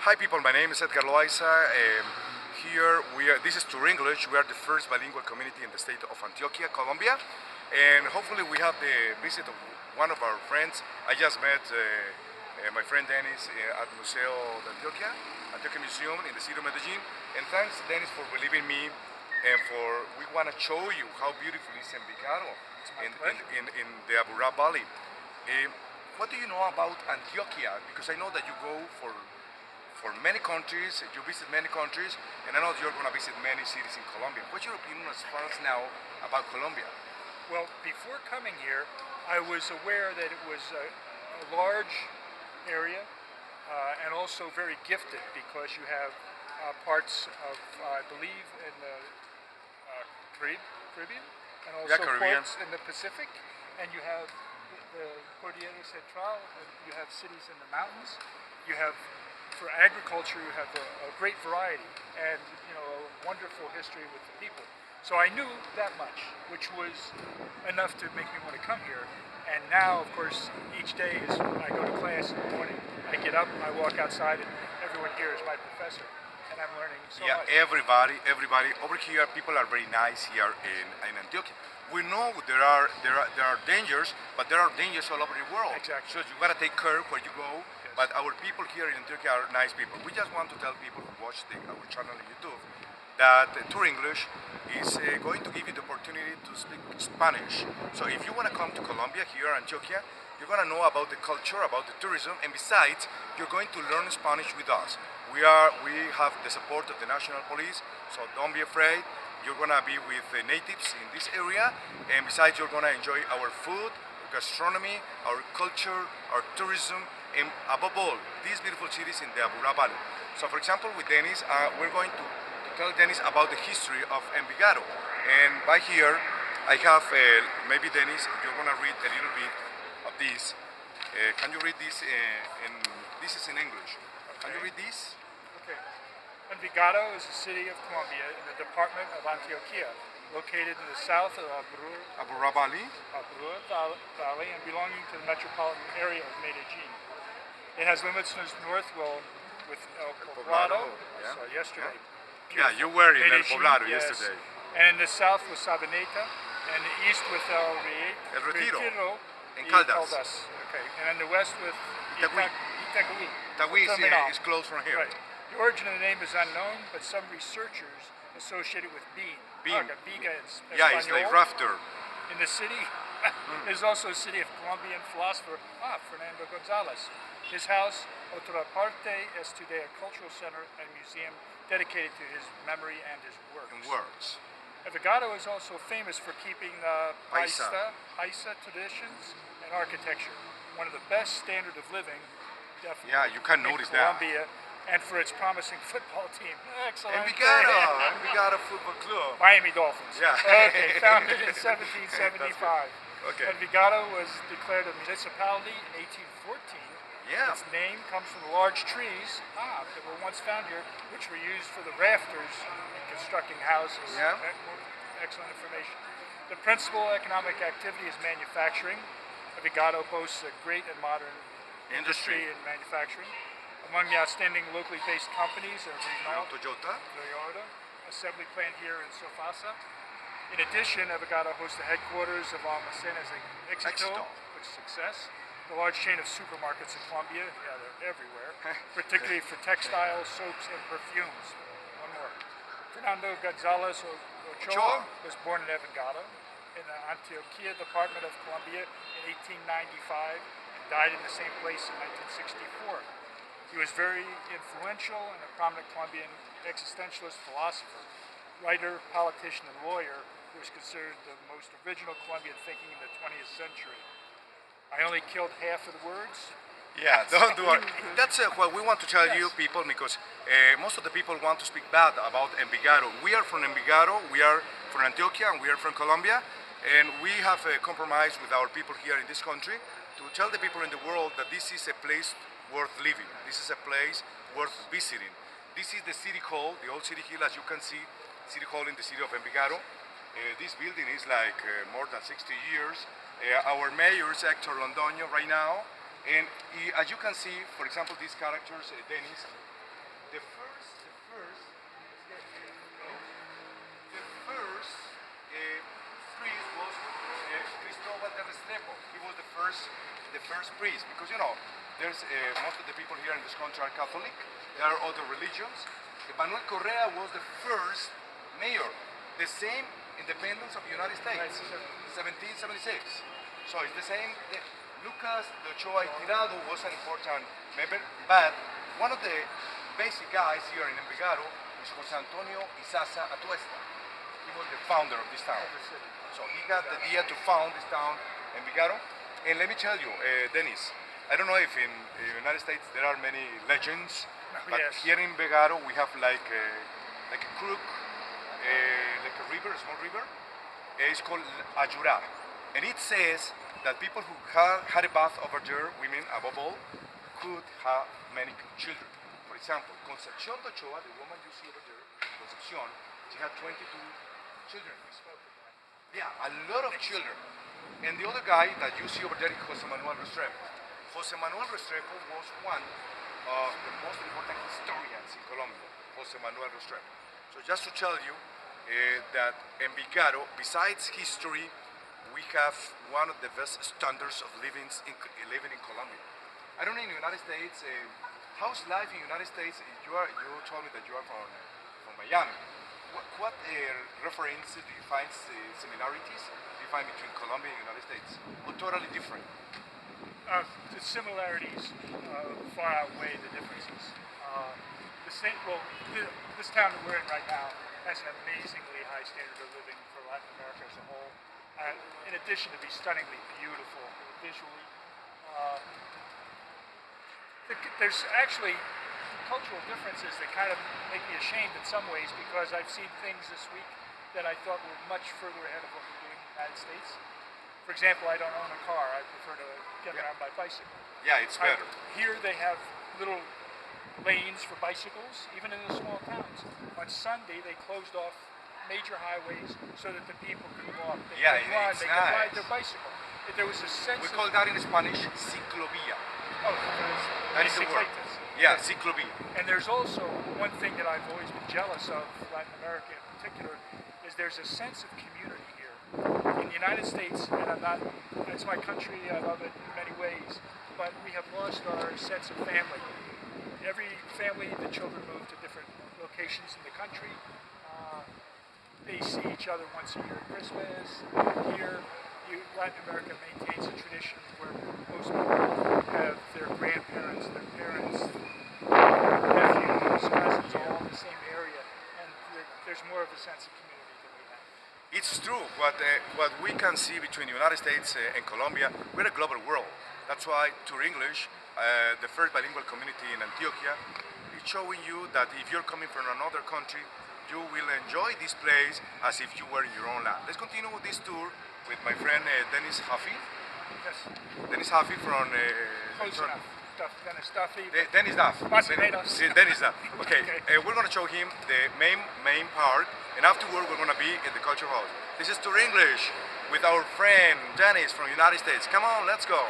Hi people, my name is Edgar Loaiza. This is Tour English. We are the first bilingual community in the state of Antioquia, Colombia. And hopefully we have the visit of one of our friends. I just met my friend Denis at Museo de Antioquia Museum in the city of Medellin. And thanks Denis for believing me and we want to show you how beautiful is Evigado in the Aburrá Valley. What do you know about Antioquia? Because I know that you go for many countries, you visit many countries, and I know you're going to visit many cities in Colombia. What's your opinion as far as now about Colombia? Well, before coming here, I was aware that it was a large area and also very gifted because you have parts of, I believe, in the Caribbean, and also parts in the Pacific, and you have the Cordillera Central, and you have cities in the mountains. You have, for agriculture, you have a great variety and a wonderful history with the people. So I knew that much, which was enough to make me want to come here. And now, of course, each day is when I go to class in the morning, I get up, I walk outside, and everyone here is my professor, and I'm learning so much. Everybody over here. People are very nice here in Antioquia. We know there are dangers, but there are dangers all over the world. Exactly. So you gotta take care where you go. Yes. But our people here in Antioquia are nice people. We just want to tell people who watch our channel on YouTube that Tour English is going to give you the opportunity to speak Spanish. So if you want to come to Colombia, here in Antioquia, you're going to know about the culture, about the tourism, and besides, you're going to learn Spanish with us. We have the support of the National Police, so don't be afraid. You're going to be with the natives in this area, and besides, you're going to enjoy our food, gastronomy, our culture, our tourism, and above all, these beautiful cities in the Aburrá Valley. So for example, with Denis, we're going to tell Denis about the history of Evigado. And by here, I have, maybe Denis, you're going to read a little bit of this. Can you read this? This is in English. Okay. Can you read this? Okay. Evigado is a city of Colombia in the department of Antioquia, located in the south of Aburrá Valley, and belonging to the metropolitan area of Medellin. It has limits to the north with El Poblado, yeah. so yesterday. Yeah, you were in El Medellin, Poblado yes. yesterday. And in the south with Sabaneta, and the east with El Retiro, and y Caldas. Okay, and in the west with Itagüí. Itagüí is close from here. Right. The origin of the name is unknown, but some researchers associate it with bean. Viga in yeah, it's like rafter. In the city, there's also a city of Colombian philosopher Fernando Gonzalez. His house, otra parte, is today a cultural center and museum dedicated to his memory and his works. Evigado is also famous for keeping paisa traditions and architecture, one of the best standard of living, definitely. Yeah, you can notice Colombia, and for its promising football team. Excellent. Evigado Football Club. Miami Dolphins. Yeah. Okay, founded in 1775. Okay. Evigado was declared a municipality in 1814. Yeah. Its name comes from the large trees that were once found here, which were used for the rafters in constructing houses. Yeah. Excellent information. The principal economic activity is manufacturing. Evigado boasts a great and modern industry in manufacturing. Among the outstanding locally based companies are Renault, Toyota, assembly plant here in Sofasa. In addition, Evigado hosts the headquarters of Almacenes Éxito, which is success. The large chain of supermarkets in Colombia, they're everywhere, particularly for textiles, soaps, and perfumes. One more. Fernando Gonzalez Ochoa was born in Evigado in the Antioquia department of Colombia in 1895 and died in the same place in 1964. He was very influential and a prominent Colombian existentialist philosopher, writer, politician, and lawyer who was considered the most original Colombian thinking in the 20th century. I only killed half of the words. Yeah, don't do it. That's what we want to tell you people, because most of the people want to speak bad about Evigado. We are from Evigado, we are from Antioquia, and we are from Colombia, and we have compromised with our people here in this country to tell the people in the world that this is a place worth living. This is a place worth visiting. This is the city hall, the old city hall, as you can see, city hall in the city of Evigado. This building is like more than 60 years. Our mayor is Hector Londoño right now, and as you can see, for example, these characters, Denis, The first priest was Cristóbal de Restrepo. He was the first priest, because there's most of the people here in this country are Catholic. There are other religions. Manuel Correa was the first mayor. The same independence of the United States, 1776. So it's the same. Lucas de Ochoa Tirado was an important member, but one of the basic guys here in Evigado is José Antonio Isaza Atuesta. He was the founder of this town. So he got the idea to found this town, Evigado. And let me tell you, Denis, I don't know if in the United States there are many legends, but here in Evigado we have like a crook, like a river, a small river. It's called Ayurá. And it says that people who had a bath over there, women above all, could have many children. For example, Concepción de Ochoa, the woman you see over there, Concepción, she had 22 children. Yeah, a lot of children. And the other guy that you see over there is José Manuel Restrepo. José Manuel Restrepo was one of the most important historians in Colombia, José Manuel Restrepo. So just to tell you that Evigado, besides history, we have one of the best standards of living in Colombia. I don't know in the United States, how's life in the United States? You told me that you are from Miami. What references do you find similarities do you find between Colombia and the United States? Or totally different? The similarities far outweigh the differences. This town that we're in right now has an amazingly high standard of living for Latin America as a whole. In addition to be stunningly beautiful visually, there's actually cultural differences that kind of make me ashamed in some ways, because I've seen things this week that I thought were much further ahead of what we're doing in the United States. For example, I don't own a car. I prefer to get around by bicycle. Yeah, it's better. Here they have little lanes for bicycles, even in the small towns. On Sunday, they closed off major highways so that the people could walk, they could run, they could ride their bicycle. There was a sense we call that in Spanish ciclovia. Oh, that is the word. Yeah, ciclovia. And there's also one thing that I've always been jealous of, Latin America in particular, is there's a sense of community here. In the United States, and it's my country, I love it in many ways, but we have lost our sense of family. Every family, the children move to different locations in the country. They see each other once a year at Christmas. Here, Latin America maintains a tradition where most people have their grandparents, their parents, nephews, cousins, all in the same area, and there's more of a sense of community than we have. It's true. What we can see between the United States and Colombia, we're a global world. That's why Tour English, the first bilingual community in Antioquia, is showing you that if you're coming from another country, you will enjoy this place as if you were in your own land. Let's continue with this tour with my friend Denis Hafi. Yes. Denis Hafi from... Close enough. Denis Duffy. Dennis Duff. Dennis Duff. Okay, we're going to show him the main part, and afterward we're going to be in the culture house. This is Tour English with our friend Denis from the United States. Come on, let's go.